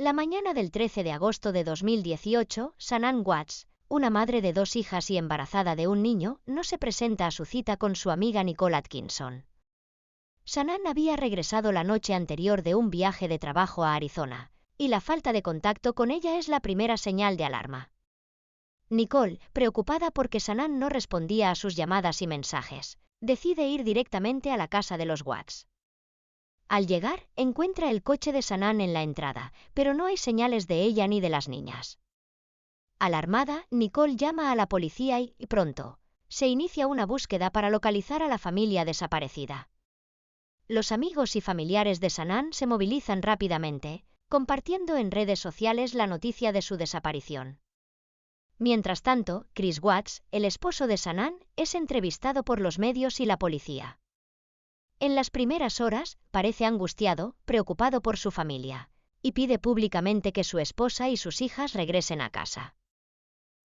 La mañana del 13 de agosto de 2018, Shanann Watts, una madre de 2 hijas y embarazada de un niño, no se presenta a su cita con su amiga Nicole Atkinson. Shanann había regresado la noche anterior de un viaje de trabajo a Arizona, y la falta de contacto con ella es la primera señal de alarma. Nicole, preocupada porque Shanann no respondía a sus llamadas y mensajes, decide ir directamente a la casa de los Watts. Al llegar, encuentra el coche de Shanann en la entrada, pero no hay señales de ella ni de las niñas. Alarmada, Nicole llama a la policía y pronto, se inicia una búsqueda para localizar a la familia desaparecida. Los amigos y familiares de Shanann se movilizan rápidamente, compartiendo en redes sociales la noticia de su desaparición. Mientras tanto, Chris Watts, el esposo de Shanann, es entrevistado por los medios y la policía. En las primeras horas, parece angustiado, preocupado por su familia, y pide públicamente que su esposa y sus hijas regresen a casa.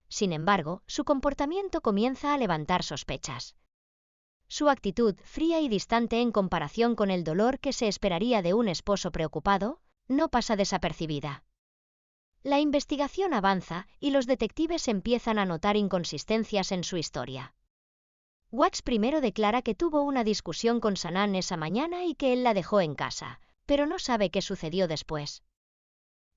Sin embargo, su comportamiento comienza a levantar sospechas. Su actitud, fría y distante en comparación con el dolor que se esperaría de un esposo preocupado, no pasa desapercibida. La investigación avanza y los detectives empiezan a notar inconsistencias en su historia. Watts primero declara que tuvo una discusión con Shanann esa mañana y que él la dejó en casa, pero no sabe qué sucedió después.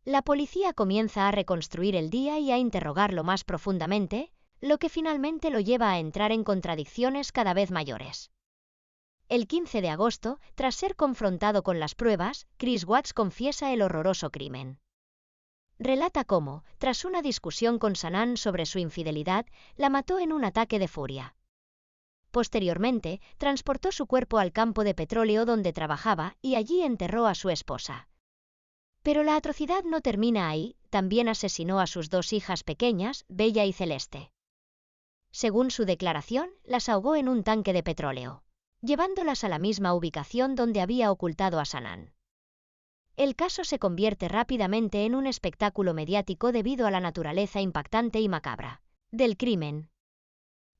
La policía comienza a reconstruir el día y a interrogarlo más profundamente, lo que finalmente lo lleva a entrar en contradicciones cada vez mayores. El 15 de agosto, tras ser confrontado con las pruebas, Chris Watts confiesa el horroroso crimen. Relata cómo, tras una discusión con Shanann sobre su infidelidad, la mató en un ataque de furia. Posteriormente, transportó su cuerpo al campo de petróleo donde trabajaba y allí enterró a su esposa. Pero la atrocidad no termina ahí, también asesinó a sus 2 hijas pequeñas, Bella y Celeste. Según su declaración, las ahogó en un tanque de petróleo, llevándolas a la misma ubicación donde había ocultado a Shanann. El caso se convierte rápidamente en un espectáculo mediático debido a la naturaleza impactante y macabra del crimen.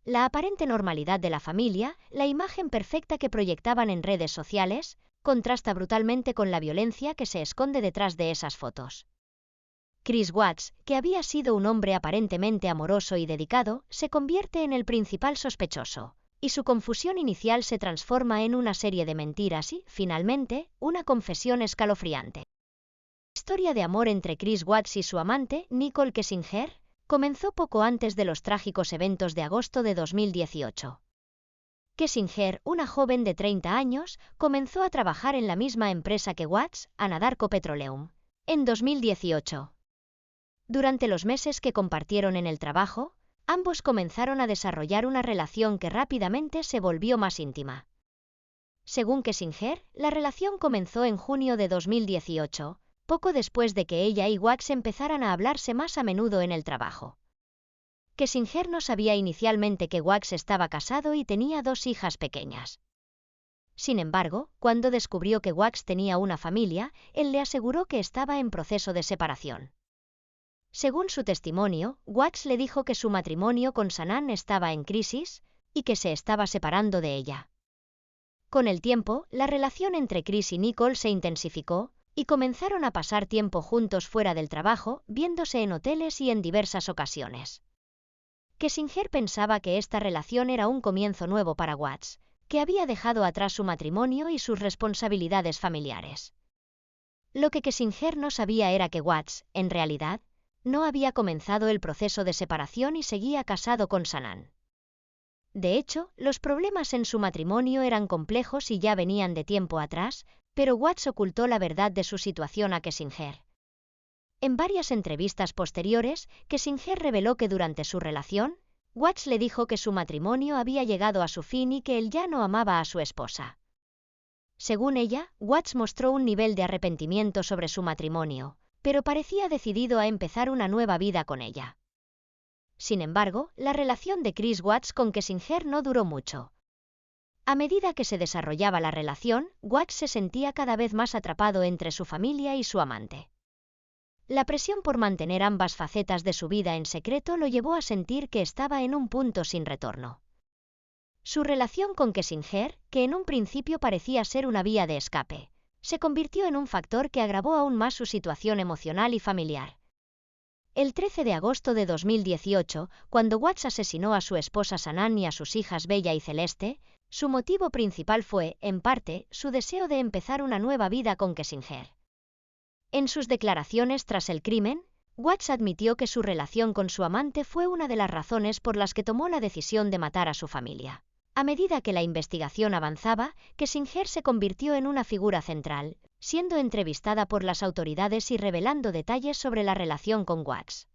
La aparente normalidad de la familia, la imagen perfecta que proyectaban en redes sociales, contrasta brutalmente con la violencia que se esconde detrás de esas fotos. Chris Watts, que había sido un hombre aparentemente amoroso y dedicado, se convierte en el principal sospechoso, y su confusión inicial se transforma en una serie de mentiras y, finalmente, una confesión escalofriante. La historia de amor entre Chris Watts y su amante, Nicole Kessinger, comenzó poco antes de los trágicos eventos de agosto de 2018. Kessinger, una joven de 30 años, comenzó a trabajar en la misma empresa que Watts, Anadarko Petroleum, en 2018. Durante los meses que compartieron en el trabajo, ambos comenzaron a desarrollar una relación que rápidamente se volvió más íntima. Según Kessinger, la relación comenzó en junio de 2018, poco después de que ella y Watts empezaran a hablarse más a menudo en el trabajo. Kessinger no sabía inicialmente que Watts estaba casado y tenía 2 hijas pequeñas. Sin embargo, cuando descubrió que Watts tenía una familia, él le aseguró que estaba en proceso de separación. Según su testimonio, Watts le dijo que su matrimonio con Shanann estaba en crisis y que se estaba separando de ella. Con el tiempo, la relación entre Chris y Nicole se intensificó, y comenzaron a pasar tiempo juntos fuera del trabajo, viéndose en hoteles y en diversas ocasiones. Kessinger pensaba que esta relación era un comienzo nuevo para Watts, que había dejado atrás su matrimonio y sus responsabilidades familiares. Lo que Kessinger no sabía era que Watts, en realidad, no había comenzado el proceso de separación y seguía casado con Shanann. De hecho, los problemas en su matrimonio eran complejos y ya venían de tiempo atrás, pero Watts ocultó la verdad de su situación a Kessinger. En varias entrevistas posteriores, Kessinger reveló que durante su relación, Watts le dijo que su matrimonio había llegado a su fin y que él ya no amaba a su esposa. Según ella, Watts mostró un nivel de arrepentimiento sobre su matrimonio, pero parecía decidido a empezar una nueva vida con ella. Sin embargo, la relación de Chris Watts con Kessinger no duró mucho. A medida que se desarrollaba la relación, Watts se sentía cada vez más atrapado entre su familia y su amante. La presión por mantener ambas facetas de su vida en secreto lo llevó a sentir que estaba en un punto sin retorno. Su relación con Kessinger, que en un principio parecía ser una vía de escape, se convirtió en un factor que agravó aún más su situación emocional y familiar. El 13 de agosto de 2018, cuando Watts asesinó a su esposa Sanaan y a sus hijas Bella y Celeste, su motivo principal fue, en parte, su deseo de empezar una nueva vida con Kessinger. En sus declaraciones tras el crimen, Watts admitió que su relación con su amante fue una de las razones por las que tomó la decisión de matar a su familia. A medida que la investigación avanzaba, Kessinger se convirtió en una figura central, siendo entrevistada por las autoridades y revelando detalles sobre la relación con Watts.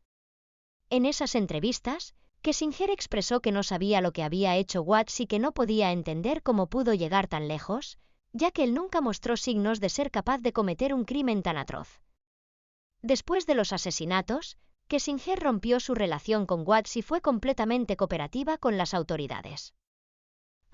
En esas entrevistas, Kessinger expresó que no sabía lo que había hecho Watts y que no podía entender cómo pudo llegar tan lejos, ya que él nunca mostró signos de ser capaz de cometer un crimen tan atroz. Después de los asesinatos, Kessinger rompió su relación con Watts y fue completamente cooperativa con las autoridades.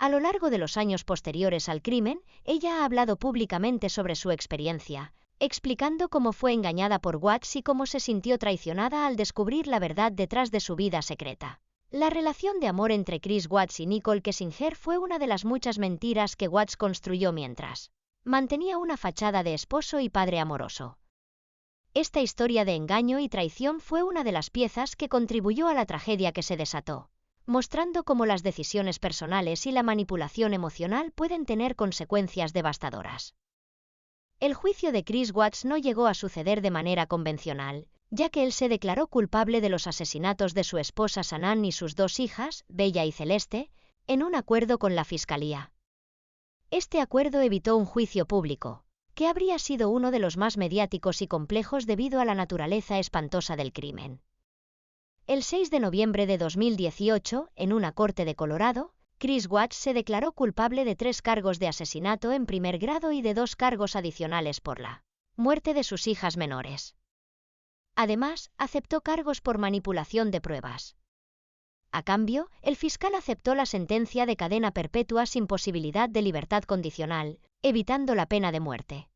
A lo largo de los años posteriores al crimen, ella ha hablado públicamente sobre su experiencia, explicando cómo fue engañada por Watts y cómo se sintió traicionada al descubrir la verdad detrás de su vida secreta. La relación de amor entre Chris Watts y Nicole Kessinger fue una de las muchas mentiras que Watts construyó mientras mantenía una fachada de esposo y padre amoroso. Esta historia de engaño y traición fue una de las piezas que contribuyó a la tragedia que se desató, mostrando cómo las decisiones personales y la manipulación emocional pueden tener consecuencias devastadoras. El juicio de Chris Watts no llegó a suceder de manera convencional, ya que él se declaró culpable de los asesinatos de su esposa Sanaan y sus dos hijas, Bella y Celeste, en un acuerdo con la fiscalía. Este acuerdo evitó un juicio público, que habría sido uno de los más mediáticos y complejos debido a la naturaleza espantosa del crimen. El 6 de noviembre de 2018, en una corte de Colorado, Chris Watts se declaró culpable de 3 cargos de asesinato en primer grado y de 2 cargos adicionales por la muerte de sus hijas menores. Además, aceptó cargos por manipulación de pruebas. A cambio, el fiscal aceptó la sentencia de cadena perpetua sin posibilidad de libertad condicional, evitando la pena de muerte.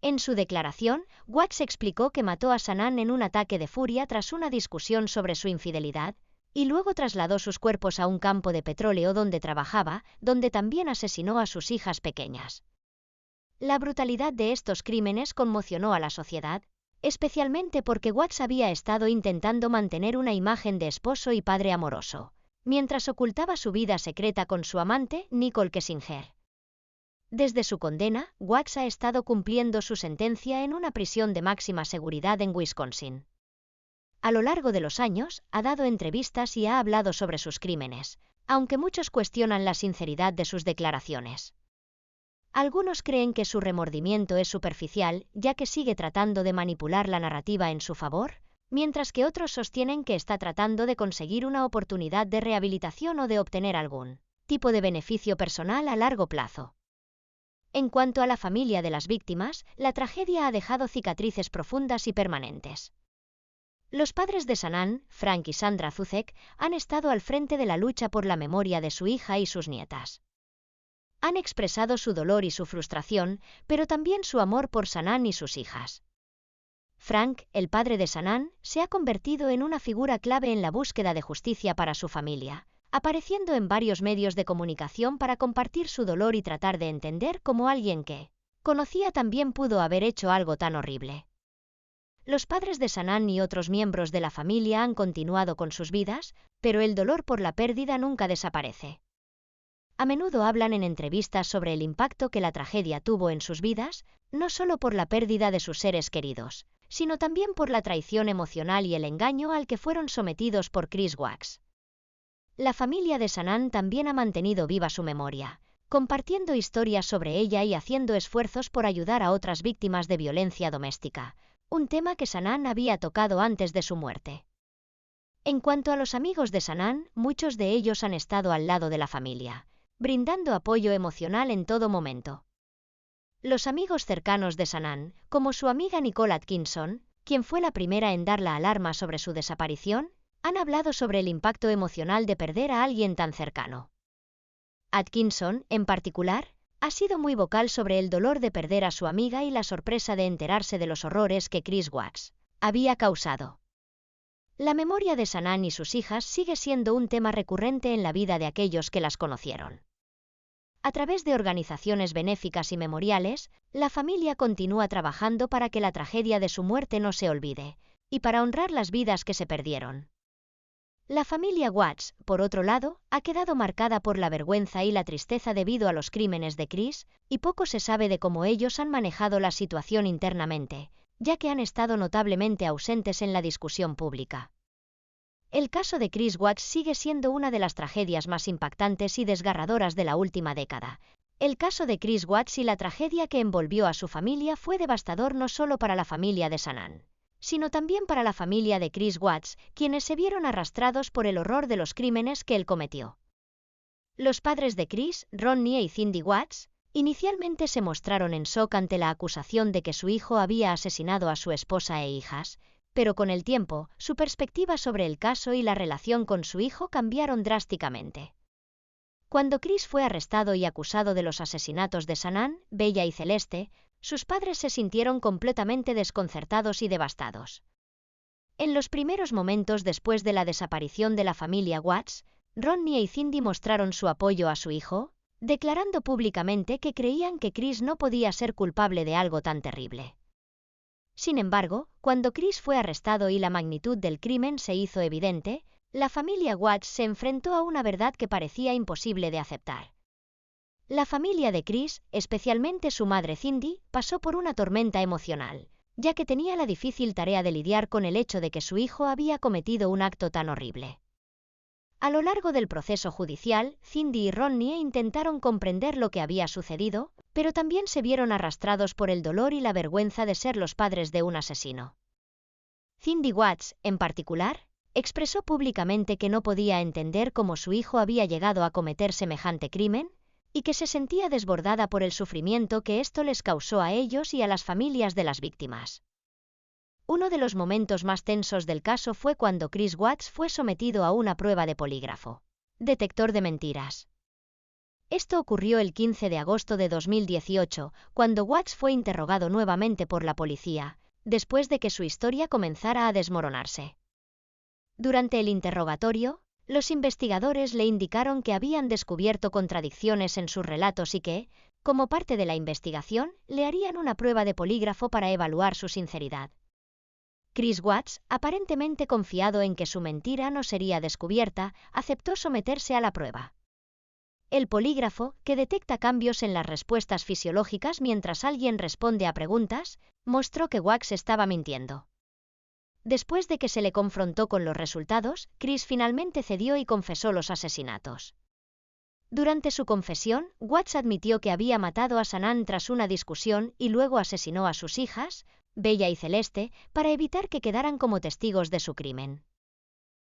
En su declaración, Watts explicó que mató a Sanaan en un ataque de furia tras una discusión sobre su infidelidad, y luego trasladó sus cuerpos a un campo de petróleo donde trabajaba, donde también asesinó a sus hijas pequeñas. La brutalidad de estos crímenes conmocionó a la sociedad, especialmente porque Watts había estado intentando mantener una imagen de esposo y padre amoroso, mientras ocultaba su vida secreta con su amante, Nicole Kessinger. Desde su condena, Watts ha estado cumpliendo su sentencia en una prisión de máxima seguridad en Wisconsin. A lo largo de los años, ha dado entrevistas y ha hablado sobre sus crímenes, aunque muchos cuestionan la sinceridad de sus declaraciones. Algunos creen que su remordimiento es superficial, ya que sigue tratando de manipular la narrativa en su favor, mientras que otros sostienen que está tratando de conseguir una oportunidad de rehabilitación o de obtener algún tipo de beneficio personal a largo plazo. En cuanto a la familia de las víctimas, la tragedia ha dejado cicatrices profundas y permanentes. Los padres de Sanaan, Frank y Sandra Zuzek, han estado al frente de la lucha por la memoria de su hija y sus nietas. Han expresado su dolor y su frustración, pero también su amor por Sanaan y sus hijas. Frank, el padre de Sanaan, se ha convertido en una figura clave en la búsqueda de justicia para su familia, apareciendo en varios medios de comunicación para compartir su dolor y tratar de entender cómo alguien que conocía también pudo haber hecho algo tan horrible. Los padres de Sanaan y otros miembros de la familia han continuado con sus vidas, pero el dolor por la pérdida nunca desaparece. A menudo hablan en entrevistas sobre el impacto que la tragedia tuvo en sus vidas, no solo por la pérdida de sus seres queridos, sino también por la traición emocional y el engaño al que fueron sometidos por Chris Watts. La familia de Sanaan también ha mantenido viva su memoria, compartiendo historias sobre ella y haciendo esfuerzos por ayudar a otras víctimas de violencia doméstica, un tema que Sanaan había tocado antes de su muerte. En cuanto a los amigos de Sanaan, muchos de ellos han estado al lado de la familia, brindando apoyo emocional en todo momento. Los amigos cercanos de Sanaan, como su amiga Nicole Atkinson, quien fue la primera en dar la alarma sobre su desaparición, han hablado sobre el impacto emocional de perder a alguien tan cercano. Atkinson, en particular, ha sido muy vocal sobre el dolor de perder a su amiga y la sorpresa de enterarse de los horrores que Chris Watts había causado. La memoria de Sanaan y sus hijas sigue siendo un tema recurrente en la vida de aquellos que las conocieron. A través de organizaciones benéficas y memoriales, la familia continúa trabajando para que la tragedia de su muerte no se olvide, y para honrar las vidas que se perdieron. La familia Watts, por otro lado, ha quedado marcada por la vergüenza y la tristeza debido a los crímenes de Chris, y poco se sabe de cómo ellos han manejado la situación internamente, ya que han estado notablemente ausentes en la discusión pública. El caso de Chris Watts sigue siendo una de las tragedias más impactantes y desgarradoras de la última década. El caso de Chris Watts y la tragedia que envolvió a su familia fue devastador no solo para la familia de Shanann, sino también para la familia de Chris Watts, quienes se vieron arrastrados por el horror de los crímenes que él cometió. Los padres de Chris, Ronnie y Cindy Watts, inicialmente se mostraron en shock ante la acusación de que su hijo había asesinado a su esposa e hijas, pero con el tiempo, su perspectiva sobre el caso y la relación con su hijo cambiaron drásticamente. Cuando Chris fue arrestado y acusado de los asesinatos de Shanann, Bella y Celeste, sus padres se sintieron completamente desconcertados y devastados. En los primeros momentos después de la desaparición de la familia Watts, Ronnie y Cindy mostraron su apoyo a su hijo, declarando públicamente que creían que Chris no podía ser culpable de algo tan terrible. Sin embargo, cuando Chris fue arrestado y la magnitud del crimen se hizo evidente, la familia Watts se enfrentó a una verdad que parecía imposible de aceptar. La familia de Chris, especialmente su madre Cindy, pasó por una tormenta emocional, ya que tenía la difícil tarea de lidiar con el hecho de que su hijo había cometido un acto tan horrible. A lo largo del proceso judicial, Cindy y Ronnie intentaron comprender lo que había sucedido, pero también se vieron arrastrados por el dolor y la vergüenza de ser los padres de un asesino. Cindy Watts, en particular, expresó públicamente que no podía entender cómo su hijo había llegado a cometer semejante crimen, y que se sentía desbordada por el sufrimiento que esto les causó a ellos y a las familias de las víctimas. Uno de los momentos más tensos del caso fue cuando Chris Watts fue sometido a una prueba de polígrafo, detector de mentiras. Esto ocurrió el 15 de agosto de 2018, cuando Watts fue interrogado nuevamente por la policía, después de que su historia comenzara a desmoronarse. Durante el interrogatorio, los investigadores le indicaron que habían descubierto contradicciones en sus relatos y que, como parte de la investigación, le harían una prueba de polígrafo para evaluar su sinceridad. Chris Watts, aparentemente confiado en que su mentira no sería descubierta, aceptó someterse a la prueba. El polígrafo, que detecta cambios en las respuestas fisiológicas mientras alguien responde a preguntas, mostró que Watts estaba mintiendo. Después de que se le confrontó con los resultados, Chris finalmente cedió y confesó los asesinatos. Durante su confesión, Watts admitió que había matado a Shanann tras una discusión y luego asesinó a sus hijas, Bella y Celeste, para evitar que quedaran como testigos de su crimen.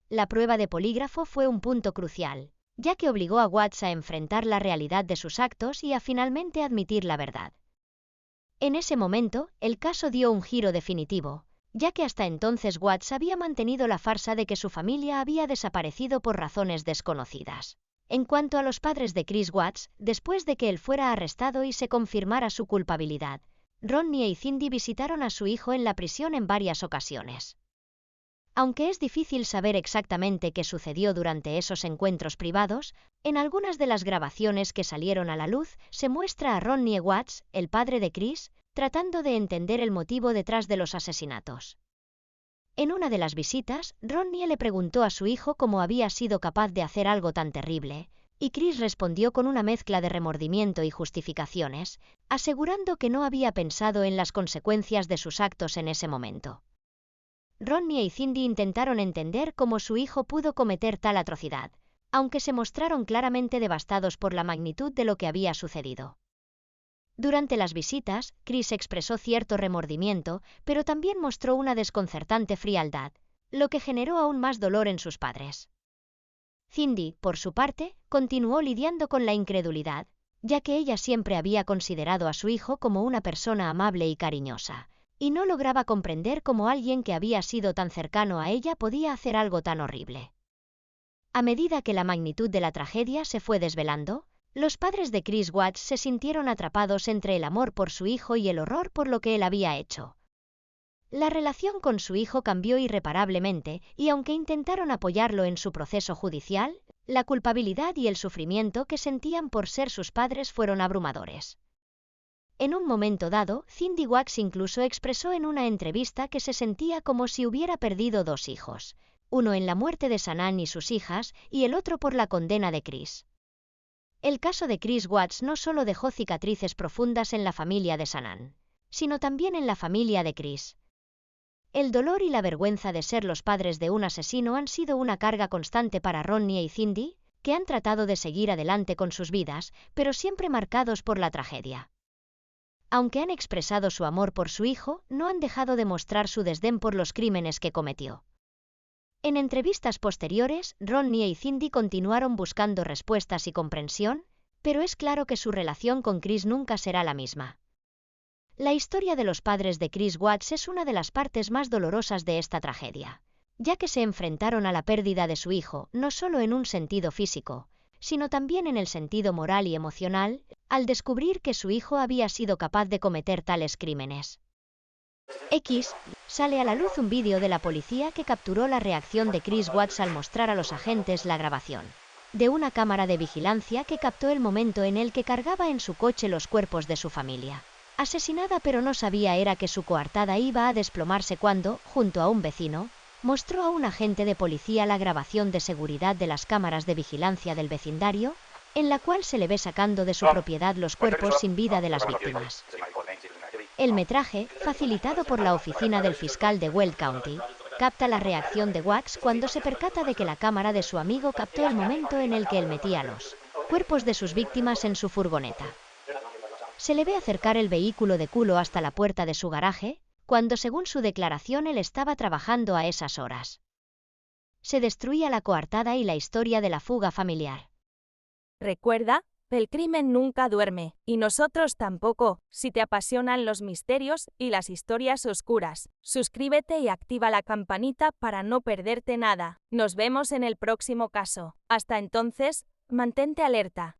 La prueba de polígrafo fue un punto crucial, ya que obligó a Watts a enfrentar la realidad de sus actos y a finalmente admitir la verdad. En ese momento, el caso dio un giro definitivo, ya que hasta entonces Watts había mantenido la farsa de que su familia había desaparecido por razones desconocidas. En cuanto a los padres de Chris Watts, después de que él fuera arrestado y se confirmara su culpabilidad, Ronnie y Cindy visitaron a su hijo en la prisión en varias ocasiones. Aunque es difícil saber exactamente qué sucedió durante esos encuentros privados, en algunas de las grabaciones que salieron a la luz se muestra a Ronnie Watts, el padre de Chris, tratando de entender el motivo detrás de los asesinatos. En una de las visitas, Ronnie le preguntó a su hijo cómo había sido capaz de hacer algo tan terrible, y Chris respondió con una mezcla de remordimiento y justificaciones, asegurando que no había pensado en las consecuencias de sus actos en ese momento. Ronnie y Cindy intentaron entender cómo su hijo pudo cometer tal atrocidad, aunque se mostraron claramente devastados por la magnitud de lo que había sucedido. Durante las visitas, Chris expresó cierto remordimiento, pero también mostró una desconcertante frialdad, lo que generó aún más dolor en sus padres. Cindy, por su parte, continuó lidiando con la incredulidad, ya que ella siempre había considerado a su hijo como una persona amable y cariñosa, y no lograba comprender cómo alguien que había sido tan cercano a ella podía hacer algo tan horrible. A medida que la magnitud de la tragedia se fue desvelando, los padres de Chris Watts se sintieron atrapados entre el amor por su hijo y el horror por lo que él había hecho. La relación con su hijo cambió irreparablemente, y aunque intentaron apoyarlo en su proceso judicial, La culpabilidad y el sufrimiento que sentían por ser sus padres fueron abrumadores. En un momento dado, Cindy Wax incluso expresó en una entrevista que se sentía como si hubiera perdido 2 hijos, uno en la muerte de Sanaan y sus hijas, y el otro por la condena de Chris. El caso de Chris Watts no solo dejó cicatrices profundas en la familia de Sanaan, sino también en la familia de Chris. El dolor y la vergüenza de ser los padres de un asesino han sido una carga constante para Ronnie y Cindy, que han tratado de seguir adelante con sus vidas, pero siempre marcados por la tragedia. Aunque han expresado su amor por su hijo, no han dejado de mostrar su desdén por los crímenes que cometió. En entrevistas posteriores, Ronnie y Cindy continuaron buscando respuestas y comprensión, pero es claro que su relación con Chris nunca será la misma. La historia de los padres de Chris Watts es una de las partes más dolorosas de esta tragedia, ya que se enfrentaron a la pérdida de su hijo, no solo en un sentido físico, sino también en el sentido moral y emocional, al descubrir que su hijo había sido capaz de cometer tales crímenes. Sale a la luz un vídeo de la policía que capturó la reacción de Chris Watts al mostrar a los agentes la grabación de una cámara de vigilancia que captó el momento en el que cargaba en su coche los cuerpos de su familia asesinada, pero no sabía era que su coartada iba a desplomarse cuando, junto a un vecino, mostró a un agente de policía la grabación de seguridad de las cámaras de vigilancia del vecindario, en la cual se le ve sacando de su propiedad los cuerpos sin vida de las víctimas. El metraje, facilitado por la oficina del fiscal de Weld County, capta la reacción de Wax cuando se percata de que la cámara de su amigo captó el momento en el que él metía los cuerpos de sus víctimas en su furgoneta. Se le ve acercar el vehículo de culo hasta la puerta de su garaje, cuando según su declaración él estaba trabajando a esas horas. Se destruía la coartada y la historia de la fuga familiar. Recuerda, el crimen nunca duerme, y nosotros tampoco. Si te apasionan los misterios y las historias oscuras, suscríbete y activa la campanita para no perderte nada. Nos vemos en el próximo caso. Hasta entonces, mantente alerta.